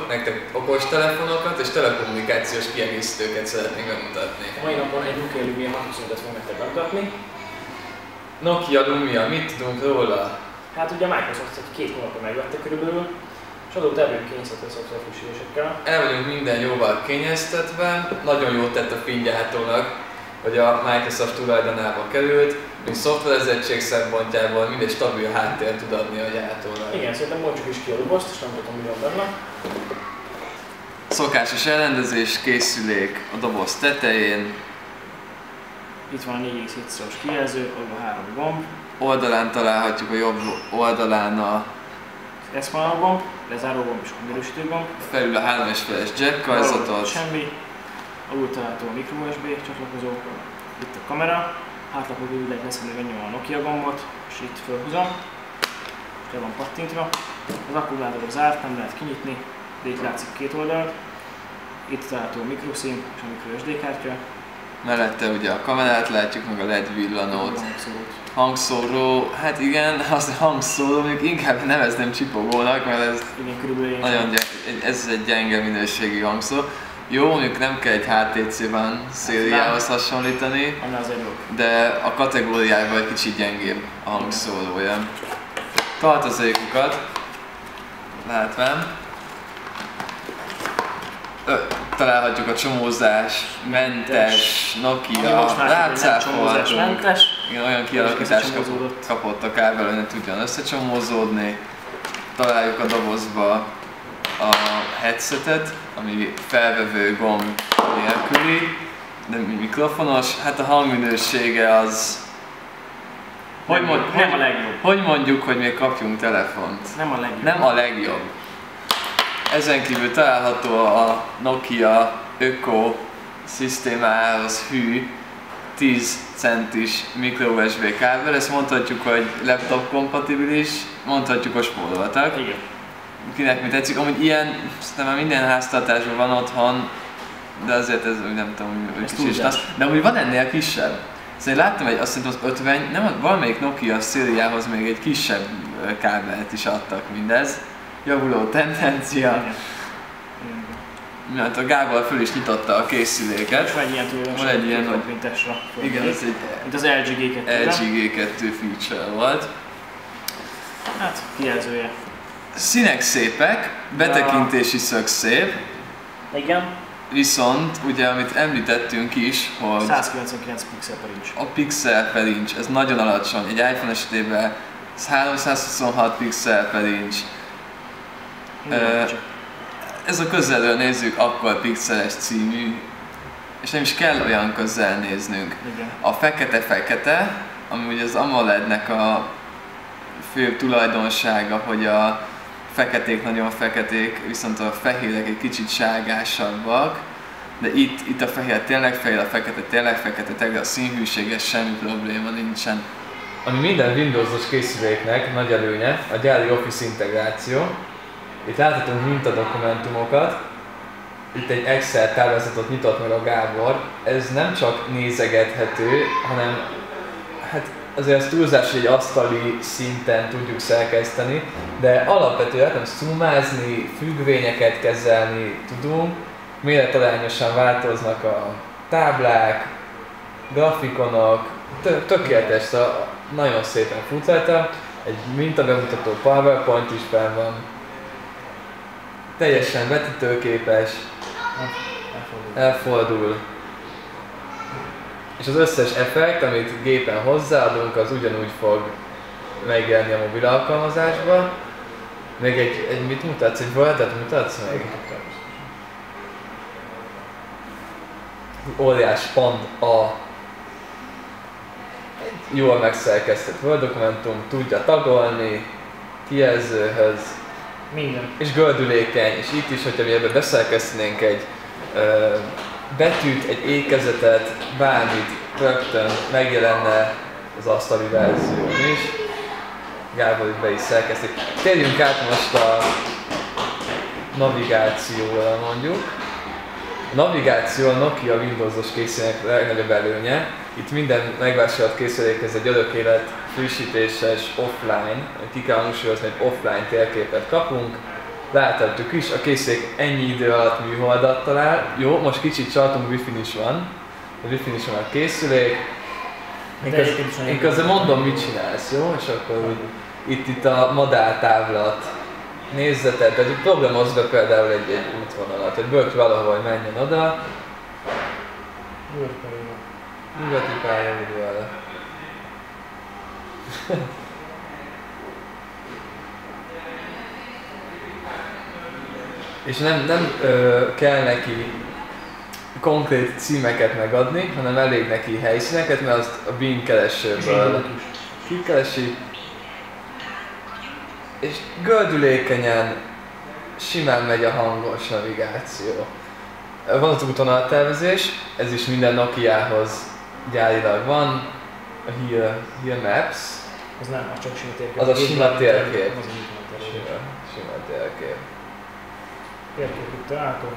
Nektek okostelefonokat és telekommunikációs kiegészítőket szeretnénk bemutatni. A mai napon egy Nokia Lumia 625-et fogunk nektek bemutatni. Nokia Lumia, mit tudunk róla? Hát ugye a Microsoft egy 2 hónapja megvette körülbelül, és azóta előbb kényeztetve szoftverfrissítésekkel. El vagyunk minden jóval kényeztetve, nagyon jót tett a fénygyártónak, hogy a Microsoft tulajdonába került, mint szoftverezettség szempontjából mindegy stabil háttér tud adni a gyártónak. Igen, szerintem mondjuk is ki a dobozt, és nem tudom, mi van benne. Szokásos elrendezés, készülék a doboz tetején. Itt van a 4,7-szoros kijelző, ahol 3 gomb. Oldalán találhatjuk a jobb oldalán a Eszpanál gomb, lezáró gomb és hangerősítő gomb. Felül a 3,5-es jack karzatot. Semmi. Alul található a micro USB csatlakozó. Itt a kamera. Hátlapon úgy lehet leszenni, megnyomom a Nokia gombot, és itt felhúzom. Le van pattintva. Az akkumulátor zárt, nem lehet kinyitni, de itt látszik 2 oldalt. Itt található a microSIM és a micro SD kártya. Mellette ugye a kamerát látjuk, meg a LED villanót. Hangszóró, hát igen, az hangszóró, mondjuk inkább nevezném csipogónak, mert ez, igen, körülbelül nagyon ez egy gyenge minőségi hangszóró. Jó, mondjuk nem kell egy HTC One szériához hasonlítani, de a kategóriában egy kicsit gyengébb a hangszórója. Tartozékokat látván. Találhatjuk a csomózás mentes Nokia, rácáfoltunk. Igen, olyan kialakítást kapott a kábel, hogy ne tudjon összecsomózódni. Találjuk a dobozba a headsetet, ami felvevő gomb nélküli, de mikrofonos. Hát a hangminősége az... Nem a legjobb. Hogy mondjuk, hogy még kapjunk telefont? Nem a legjobb. Nem a legjobb. Ezen kívül található a Nokia Öko szisztémához hű 10 centis micro USB kábel. Ezt mondhatjuk, hogy laptop kompatibilis, mondhatjuk, hogy spóroltak. Igen. Kinek mi tetszik, amúgy ilyen, szerintem már minden háztartásban van otthon, de azért ez úgy nem tudom, hogy kicsit az. De amúgy van ennél kisebb. Szóval láttam azt hiszem az 50, nem, valamelyik Nokia szériához még egy kisebb kábelt is adtak mindez. Javuló tendencia. Mert a Gábor föl is nyitotta a készüléket. És van egy ilyen van egy ilyen, hogy igen, ez egy mint az LG G2. LG G2 feature volt. Hát, kijelzője. Színek szépek, betekintési szög szép. Igen. Viszont, ugye, amit említettünk is, hogy 199 pixel per inch. A pixel per inch, ez nagyon alacsony. Egy iPhone esetében 326 pixel per inch. Ez a közelről nézzük, akkor pixeles című, és nem is kell olyan közel néznünk. Igen. A fekete-fekete, ami ugye az AMOLED-nek a fő tulajdonsága, hogy a feketék nagyon feketék, viszont a fehérek egy kicsit sárgásabbak, de itt a fehér tényleg fehér, a fekete tényleg fekete, tényleg a színhűséges, semmi probléma nincsen. Ami minden Windows-os készüléknek nagy előnye, a gyári Office integráció. Itt láthatunk mintadokumentumokat, itt egy Excel táblázatot nyitott meg a Gábor. Ez nem csak nézegethető, hanem hát azért az túlzás, hogy egy asztali szinten tudjuk szerkeszteni, de alapvetően nem zoomázni, függvényeket kezelni tudunk, méretarányosan változnak a táblák, grafikonok, tökéletes, nagyon szépen fut rajta, egy mintabemutató PowerPoint is fel van, teljesen vetítőképes, elfordul. És az összes effekt, amit gépen hozzáadunk, az ugyanúgy fog megjelenni a mobil alkalmazásba. Még egy mit mutatsz? Egy Word-et mutatsz még? Óriás pont a jól megszerkesztett Word dokumentum, tudja tagolni kijelzőhöz, Minden. És gördülékeny, és itt is, hogyha mi ebbe beszerkesztenénk egy betűt, egy ékezetet, bármit, rögtön megjelenne az asztali verzión is. Gábor itt be is szerkeszti. Térjünk át most a navigációra mondjuk. A navigáció a Nokia Windows-os készüléknek legnagyobb előnye. Itt minden megvásárolt készülékhez egy örök élet frissítéses offline, ki kell hangsúlyozni, hogy offline térképet kapunk. Láthatjuk is, a készülék ennyi idő alatt műholdat talál. Jó, most kicsit csaltunk, Wi-Fi is van. A Wi-Fi is van a készülék. Én közben mondom, mit csinálsz, jó? És akkor úgy, itt a madártávlat nézzeted, tehát itt programozz be például egy útvonalat, hogy bölcs valahol menjen oda. Nyugati pályaudvarra. És nem kell neki konkrét címeket megadni, hanem elég neki helyszíneket, mert azt a Bing keresőből kikeresi. És gördülékenyen, simán megy a hangos navigáció. Van az útvonaltervezés, ez is minden Nokiához gyárilag van. A Here Maps. Az nem, az csak sima térkép. Az a sima térkép. Sima térkép. Térkép itt található.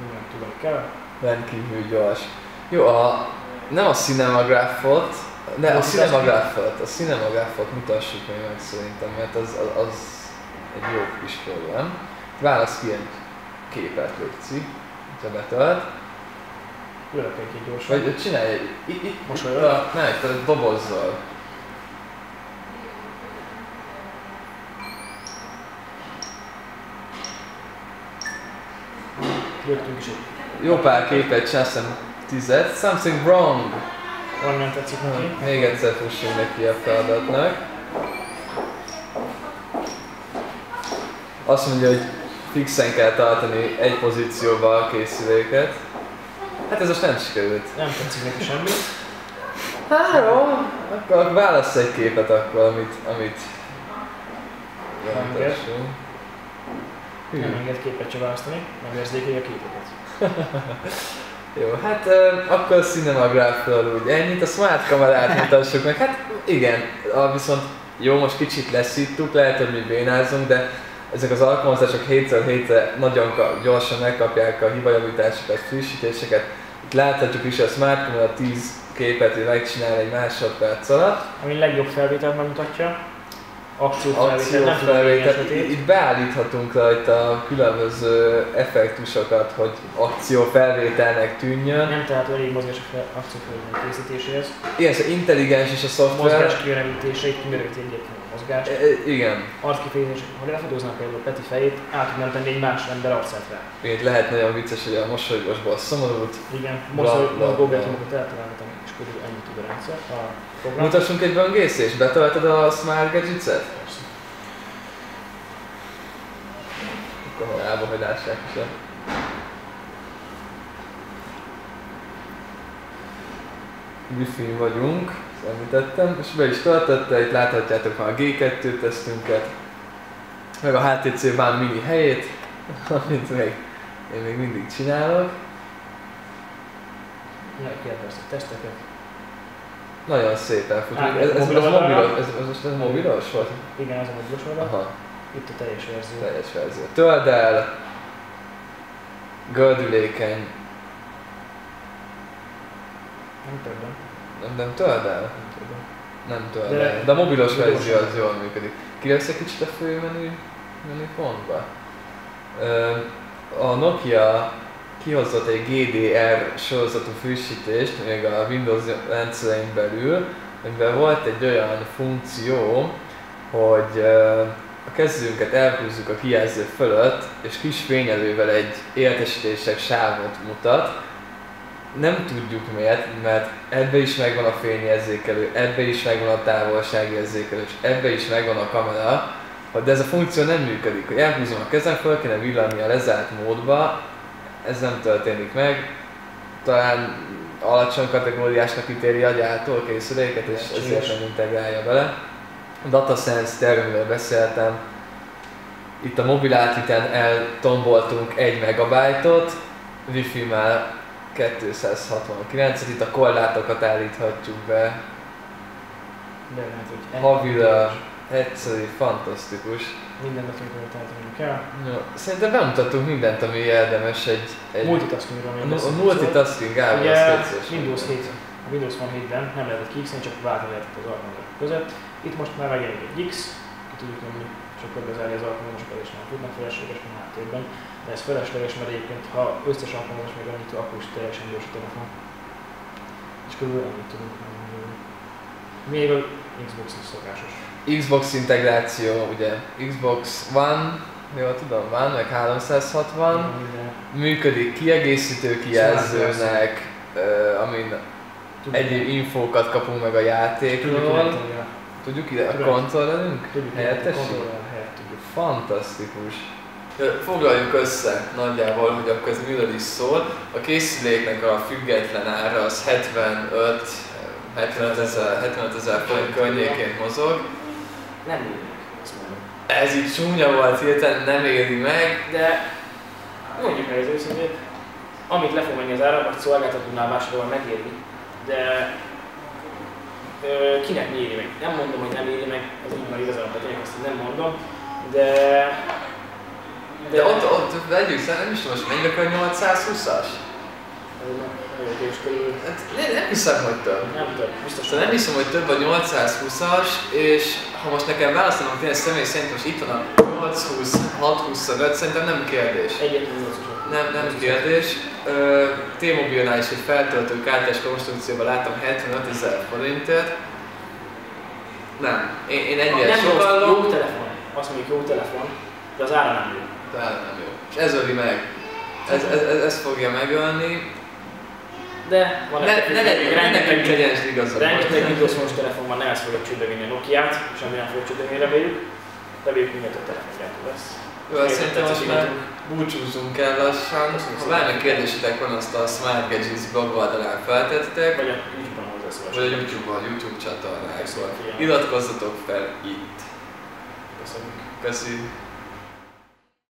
Mindent tudni kell. Rendkívül gyors. Jó, nem a Cinemagráfot, de a Cinemagráfot mutassuk meg szerintem, mert az egy jó kis program. Válasz ki egy képet, légy, ha betölt. Ülök egy gyorsan. Vagy csinálj itt mosolyol? Ne, itt a dobozzal. Lőttünk is egy. Jó pár képet csinálsz, 10-et. Something wrong! Valami tetszik neki. Még egyszer fussunk neki a feladatnak. Azt mondja, hogy fixen kell tartani egy pozícióba a készüléket. Hát ez most nem sikerült. Nem tetszik neki semmi. Hát jó, akkor válassz egy képet akkor, amit jelentessünk. Nem enged képet se választani, nem érzékeli a képeket. Jó, hát akkor a Cinemagráfról úgy ennyit, a smart kamerát mutassuk meg. Hát igen, viszont jó, most kicsit leszíttuk, lehet, hogy mi bénázunk, de ezek az alkalmazások hétről hétre nagyon gyorsan megkapják a hibajavításokat, frissítéseket. Itt láthatjuk is, a smart kamera 10 képet megcsinál egy másodperc alatt. Ami legjobb felvételt megmutatja. Akciófelvétel. Itt beállíthatunk rajta különböző effektusokat, hogy akciófelvételnek tűnjön. Nem tehát elég mozgás a akciófelvétel készítéséhez. Igen, szóval intelligens is a szoftver. Mozgás kiverevítése, itt kimérőti egyébként a mozgást. Igen. Arckifejezés, ha lefotóznak például Peti fejét, át tudnám tenni egy más ember arcát rá. Itt lehet nagyon vicces, hogy a mosolygósból szomorút. Igen, mozgóbetűnöket eltaláltam, és körül ennyit tud a rendszer. Mutassunk egy böngészést, betölted a Smart Gadgets-et? Persze. Akkor halába, hogy lássák is el. Wi-Fi vagyunk, ezt említettem, és be is töltötte, itt láthatjátok már a G2 tesztünket, meg a HTC One Mini helyét, amit én még mindig csinálok. Kérdeztek teszteket. Nagyon szépen fut. Ez mobilos volt? Igen, ez a mobilos oldal. Aha. Itt a teljes verzió. Teljes verzió. Töld el, gördülékeny. Nem többen. Nem töld el? Nem töld el. De a mobilos verzió az jól működik. Kivesz egy kicsit a fő menü pontba. A Nokia kihozott egy GDR sorozatú frissítést, még a Windows rendszerein belül, amiben volt egy olyan funkció, hogy a kezünket elhúzzuk a kijelző fölött, és kis fényelővel egy értesítések sávot mutat. Nem tudjuk miért, mert ebbe is megvan a fényérzékelő, ebbe is megvan a távolságérzékelő, és ebbe is megvan a kamera, de ez a funkció nem működik. Hogy elhúzom a kezem, föl kéne villani a lezárt módba, ez nem történik meg. Talán alacsony kategóriásnak ítéli a gyártó készüléket, és ezért nem integrálja bele. A DataSense, erről beszéltem, Itt a mobil átviten eltomboltunk 1 megabájtot, Wi-Fi-mel 269-et, itt a korlátokat állíthatjuk be. De lehet, hogy Havila, egyszerű, fantasztikus. minden betűnkönyvet állítanunk kell. Ja, szerintem bemutattunk mindent, ami érdemes egy Multitaskingról még a beszélni. multitasking Gábor, Ugye az tetszés. Windows 7, a Windows Phone 7-ben nem lehetett kiixelni, csak váltani lehetett az alkalmazások között. Itt most már megjelenik egy X, ki tudjuk nyomni, és akkor bezárni az alkalmazásokat, és nem tudnak felesleges a háttérben. De ez felesleges, mert egyébként ha összes alkalmazás meg annyit, akkor is teljesen gyors a telefon. És körülbelül ennyit tudunk megmondani. Még a Xbox is szokásos. Xbox integráció, ugye Xbox One, jól tudom, van, meg 360, működik kiegészítő kijelzőnek, amin egyéb infókat kapunk meg a játékról. Tudjuk ide a kontrollerünk? Helyettesíteni? Fantasztikus. Foglaljuk össze nagyjából, hogy akkor ez miről is szól. A készüléknek a független ára az 75 ezer forint környékén mozog. Nem éri meg, azt mondom. Ez így csúnya volt, hirtelen nem éri meg. De mondjuk meg az őszintét, amit le fog menni az ára, vagy szolgáltatónál vásárolva megéri, de kinek mi éri meg? Nem mondom, hogy nem éri meg, az így van igazából, tényleg azt nem mondom, de ott vegyük szerintem, nem is tudom, hogy mennyibe kell 820-as? Hát, nem hiszem, hogy több. Nem több, biztos. Nem hiszem, hogy több a 820-as, és ha most nekem választanom tényleg személy szerint, most itt van a 820, 625, szerintem nem kérdés. Nem kérdés. T-Mobilnál is egy feltöltő kártyás konstrukcióban láttam 75 ezer forintért. Nem, én ennyire sokallom. Jó telefon, azt mondjuk jó telefon, de az ára nem jó. De ára nem jó. És ez öli meg. Ez fogja megölni. De van rengeteg igazad. Rengeteg Windows Phone-os telefon van, nem ezt fogja csődögélni a Nokiát, semmi nem fogja csődögélni, reméljük. Reméljük mindent a telefonjától lesz. Jó, szerintem most már búcsúzzunk el lassan. Ha bármilyen kérdésetek van, azt a Smart Gadgets blog oldalán feltettek. Vagy a YouTube-ban hozzászólás. Vagy a YouTube csatornán. Iratkozzatok fel itt. Köszönjük. Köszönjük.